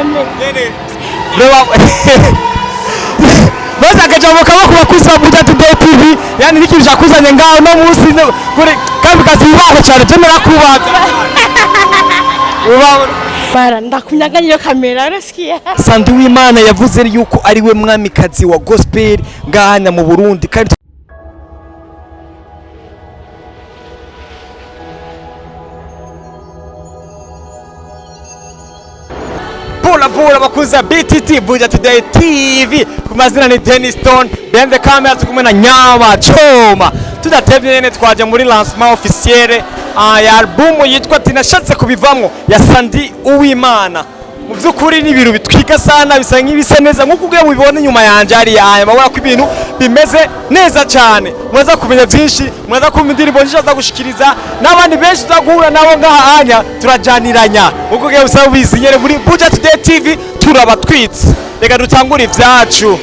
cyane reba baza akajambo kaba kubakuza Buja Today TV yani niki bishakuzanye ngaho no munsi kuri Kamikazi bibaho cyane temera kubaza ubaho bara ndakunyaganye iyo kamera urasikiye NDUWIMANA yavuze yuko ari we mwamikazi wa gospel ngahanya mu Burundi kandi Bula bakuza BTT Buja Today TV kumazina ni Dennis Stone behind the camera tukumwe na Nyama Choma tudatevye nene twaje muri Lancement Officiel ya album yitwa NASHATSE KUBIVAMWO ya NDUWIMANA mu byukuri ni ibintu bitwika sana bisa nk'ibise neza nkuko ugiye mubibona nyuma yanje ari yaye mabona ko ibintu bimeze neza cyane mwaza kumenya byinshi mwaza kumva indirimbo nshaka gushikiriza n'abandi benshi tuzagura nabo ngahanya turajaniranya uko ugiye usaba bizinyere muri Buja Today TV turabatwitse reka dutangure ivyacu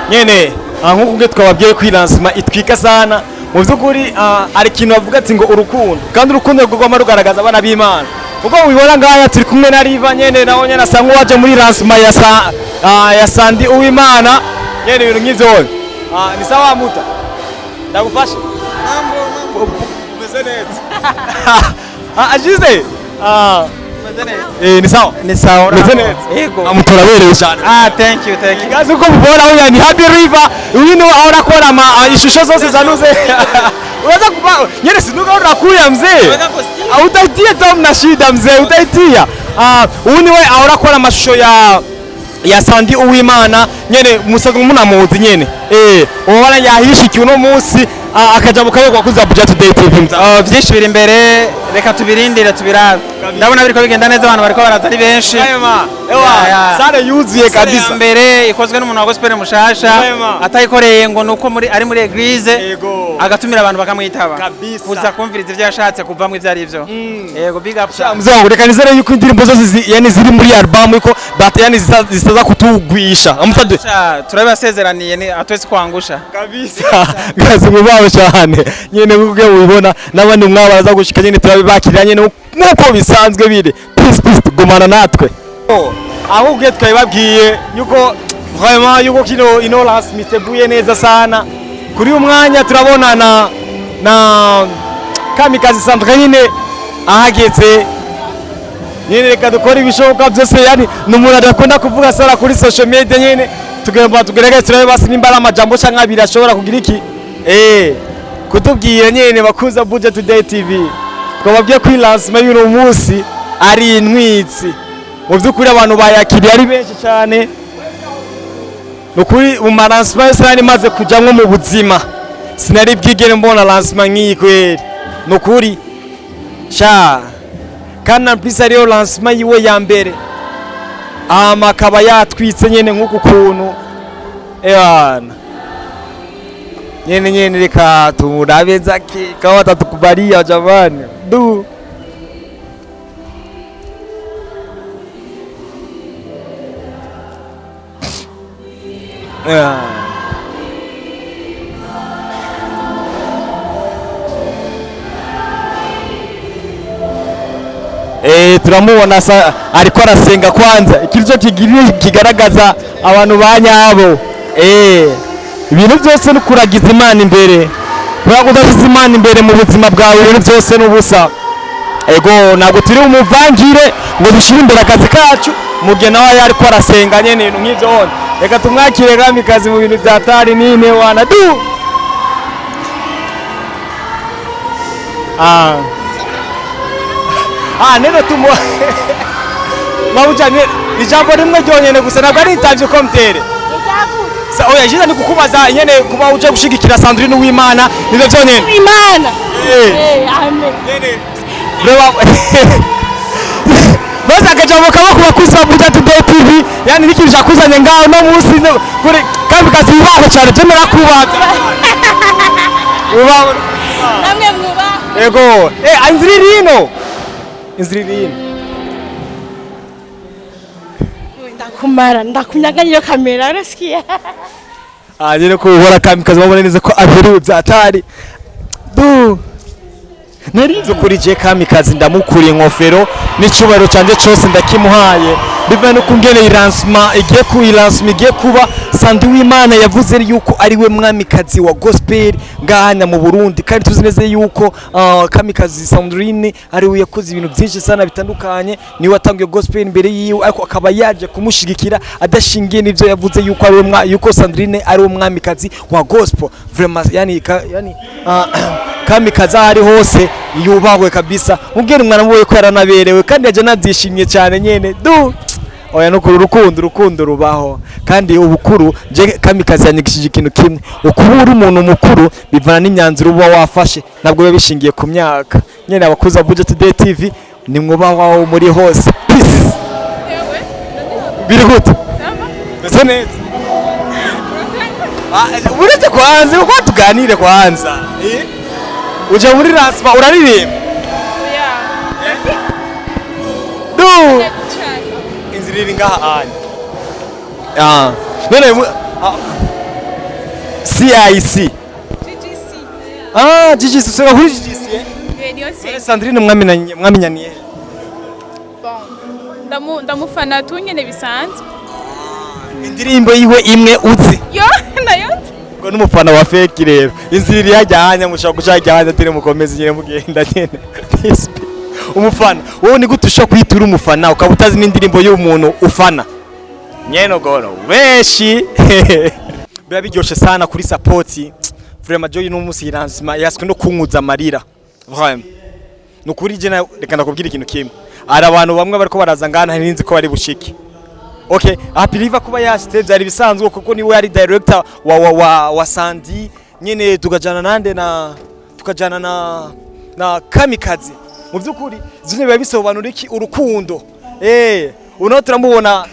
nyene nkuko ubwe twababwiye ko lancement itwika sana mu by'ukuri ari ikintu bavuga ati ngo urukundo kandi urukundo rugomba rugaragaza abana b'Imana uko ubibona ngaya turi kumwe na Riva nyene naho nyene asa nk'uwaje muri lancement ya Sandi Uwimana nyene ibintu nk'ivyo ni sawa muta ndagufasha mambo umeze neza ajize ni sawa umeze neza yego amuturaberewe cyane thank you gazi uko mubona huyu ni Happy River wino aona kora ishusho zose zanuze unaweza kupa nyene sinuka unakuya mzee utaitia Tom na shida mzee utaitia uni we aona kora mashusho ya Sandi Uwimana nyene musaza munamuzi nyene ubona yahishikiye uno munsi akaja mu kayo kwakuza Budget Today TV byinshi biri imbere reka tubirindire tubirabe ndabona biriko bigenda neza abantu bariko baraza ari benshi sare yuzuye kabisa mbere ikozwe n'umuntu wa gospel mushasha atayikoreye ngo nuko ari muri eglise agatumira abantu bakamwitaba kuza kumviriza ivyo yashatse kuvamwe ivyo ari byo yego big up mzangu reka nizere yuko indirimbo zose yani ziri muri album iko yani zisaza kutugwisha amutade turabasezeraniye ni atwese kwangusha kabisa gazi mubaho cyane nyene kuko ubibona nabandi mwabaraza gushika nyene turabibakiranye nuko bisanzwe bire peace gumana natwe ahubwo twabibabwiye yuko vraiment yuko kino ino lancement iteguye neza sana kuri umwanya turabonana na Kamikazi Sandrine ahageze nyene reka dukora ibishoboka byose yani n'umuntu adakunda kuvuga sara kuri social media nyene tugerageze turabe basi nimbara amajambo canke abiri ashobora kugira iki kutubwira nyene bakuza Budget Today TV twababwiye ko lancement y'uno munsi ari intwitsi mu by'ukuri abantu bayakiriye ari benshi cyane nukuri mu lancement yose maze kujamwe mu buzima sinari bwigere mbona lancement nk'iyi kweri nukuri sha kana mpisa rero lancement yiwe ya mbere akaba yatwitse nyene nk'uku kuntu ebana nyene reka turabe zake kawa tatukubalia jamani du turamubona ariko arasenga kwanza ikirizo kigaragaza abantu banyabo ibintu byose n'ukuragiza Imana imbere kudashize Imana imbere mu buzima bwawe ibintu byose n'ubusa ego ntabwo turi umuvangire ngo dushire imbere akazi kacu mugihe nawe ariko arasenga nyene ibintu nk'ivyo hone reka tumwakire Kamikazi mu bintu byatari nine wana du nero tumo mabujanye ijambo rimwe ryonyene gusa ntabwo ari interview komtere oya jiza nikukubaza nyene kuba uje gushigikira Sandrine Uwimana nivyo vyonyene Imana amen reba baza akajambo kaba kubakuza Budget Today TV yani niki bishakuzanye ngaho no munsi kuri Kamikazi bibaho cyane temera kubaza ubaho namwe mwubaho ego inziririno ndakumara ndakunyaganya iyo kamera urasikia nyine ko ubora Kamikazi babona neza ko abiruza atari du narize kuri je Kamikazi ndamukuriye inkofero n'icubaro canje cyose ndakimuhaye biva no kungene lancement igiye kuba Sandi Uwimana yavuze yuko ari we mwamikazi wa gospel ngahanya mu Burundi kandi tuzi neza yuko Kamikazi Sandrine ari we yakoze ibintu byinshi sana bitandukanye ni watangiye gospel imbere yiwe ariko akaba yaje kumushigikira adashingiye n'ivyo yavuze yuko ari yuko Sandrine ari umwamikazi wa gospel vraiment yani Kamikazi ari hose yubahwe kabisa ubwira umwana muwe ko yaranaberewe kandi yaje nabyishimye cyane nyene du oya no kuri urukundo rubaho kandi ubukuru je Kamikazi yanyigishije ikintu kimwe ukubura umuntu mukuru bivana n'imyanzuro uba wafashe nabwo biba bishingiye ku myaka nyene abakuza Budget Today TV ni mwubaho muri hose peace biri gute neza neza uretse kwanza uko tuganire kwanza uje muri lancement uraririmba du inziriri ngaha none CIC. Ah, GGC sura kuri GGC. Sandrine mwamenyaniye. Ndamufana tu nyene bisanzwe. Indirimbo yiwe imwe uzi. Yo nayo. Ngo numufana wa fake rero. Inzira yajyanya mushaka gushaka tire mukomeze nyene mugenda nyene. Umufana. Wowe ni gute ushaka kwitura umufana ukaba utazi n'indirimbo y'umuntu ufana. Nyene goro. Weshi. Biba biryoshe sana kuri support. Vraiment Joy n'umunsi lancement yaswe no kunkuza amarira. Vraiment. Nukuri je reka ndakubwira ikintu kimwe. Ari abantu bamwe bariko baraza ngana ntinzi ko bari bushike. Okay, apiliva kuba yashite byari bisanzwe kuko niwe ari director wa Sandy nyene tukajana nande tukajana na Kamikazi. Mu byukuri zine biba bisobanura iki urukundo. Uno turamubona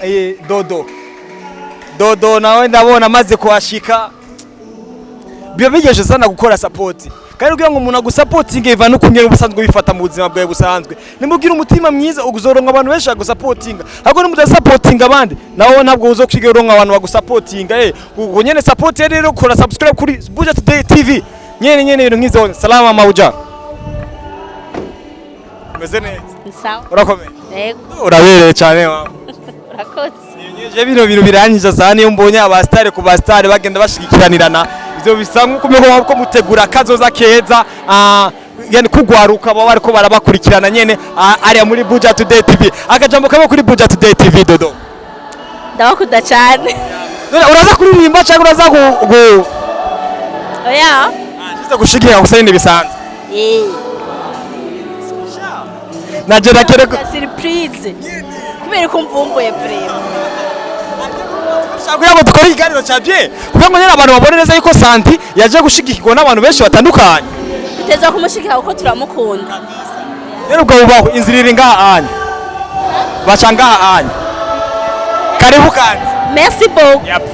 Dodo nawe ndabona maze kuhashika. Biba bigeje sana gukora support. Kandi ugira ngo umuntu agusupporting eva no kunyera ubusanzwe bifata mu buzima bwawe busanzwe. Nimugira umutima mwiza uguzoronka abantu benshi bagusupporting. Ahubwo nimudasupporting abandi nawo ntabwo uzokwigeronka abantu bagusupporting. Ubwo nyene support rero kora subscribe kuri Buja Today TV. Nyene ibintu nkizo. Salama Mauja. Meze neza. Sawa. Urakomeye. Yego. Urabereye cyane wa. Urakoze. Je bino biranyije sana iyo mbonye abastare ku bastare bagenda bashigikiranirana. Ivyo bisa nkuko ko mutegura kazoza keza yani kugwaruka baba bariko barabakurikirana nyene ari muri Buja Today TV. Akajambo kabo kuri Buja Today TV Dodo. Ndabakunda cyane. Uraza kuririmba cyangwa uraza Oya. Nziza gushigikira gusayinde bisanzwe. Naje nakere surprise. Kubera ko mvumbuye vraiment. Kugira ngo dukore ikiganiro cya bye kugira ngo nyine abantu babone neza yuko Santi yaje gushigikirwa n'abantu benshi batandukanye. Tuteza kumushigikira kuko turamukunda. Rero ubwo bubaho inzira iri ngaha anya. Baca ngaha anya. Karibu kandi. Merci beaucoup.